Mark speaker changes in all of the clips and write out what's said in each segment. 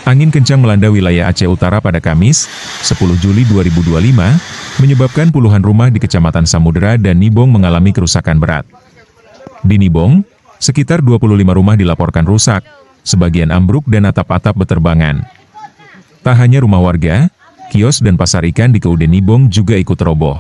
Speaker 1: Angin kencang melanda wilayah Aceh Utara pada Kamis, 10 Juli 2025, menyebabkan puluhan rumah di Kecamatan Samudera dan Nibong mengalami kerusakan berat. Di Nibong, sekitar 25 rumah dilaporkan rusak, sebagian ambruk dan atap-atap beterbangan. Tak hanya rumah warga, kios dan pasar ikan di Kabupaten Nibong juga ikut roboh.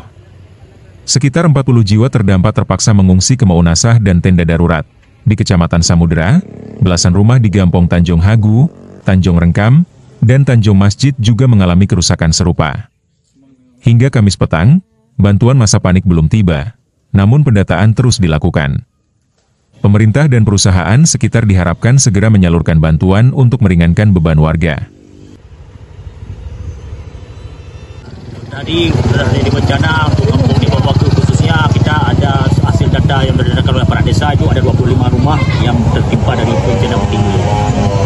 Speaker 1: Sekitar 40 jiwa terdampak terpaksa mengungsi ke Maunasah dan tenda darurat. Di Kecamatan Samudera, belasan rumah di Gampong Tanjung Hagu, Tanjung Rengkam, dan Tanjung Masjid juga mengalami kerusakan serupa. Hingga Kamis petang, bantuan masa panik belum tiba, namun pendataan terus dilakukan. Pemerintah dan perusahaan sekitar diharapkan segera menyalurkan bantuan untuk meringankan beban warga.
Speaker 2: Tadi terjadi bencana untuk kampung di Babaku khususnya kita ada hasil data yang berdasarkan oleh para desa itu ada 25 rumah yang tertimpa dari bencana tinggi.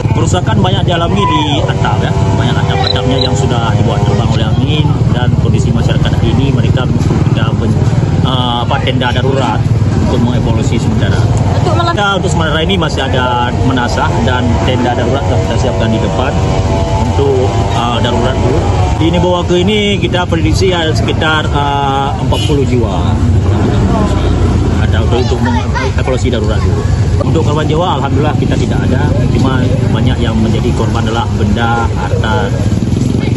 Speaker 2: Kerusakan banyak dialami di atap ya, banyak atap-atapnya yang sudah dibuat terbang oleh angin dan kondisi masyarakat ini mereka kita tenda darurat untuk mengevaluasi sementara. Untuk sementara ini masih ada menasah dan tenda darurat telah kita siapkan di depan untuk darurat dulu. Di Nibowake ini kita prediksi ada sekitar 40 jiwa. Ada untuk mengevaluasi darurat dulu. Untuk korban jiwa, alhamdulillah kita tidak ada. Cuma banyak yang menjadi korban adalah benda, harta.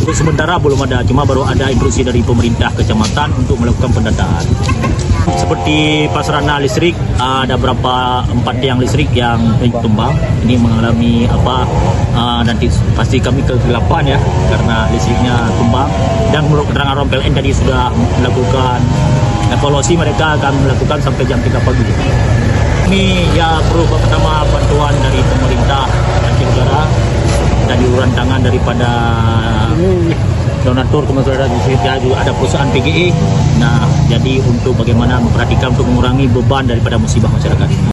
Speaker 2: Untuk sementara belum ada, cuma baru ada instruksi dari pemerintah kecamatan untuk melakukan pendataan. Seperti pasarana listrik, ada berapa 4 tiang listrik yang tumbang. Ini mengalami nanti pasti kami kegelapan ya, karena listriknya tumbang. Dan menurut keterangan orang PLN tadi sudah melakukan evaluasi, mereka akan melakukan sampai jam 3 pagi. Ini ya perlu pertama bantuan dari pemerintah Aceh Utara dan diuluran tangan daripada donatur kementerian juga ada perusahaan PGE. Nah, jadi untuk bagaimana memperhatikan untuk mengurangi beban daripada musibah masyarakat ini.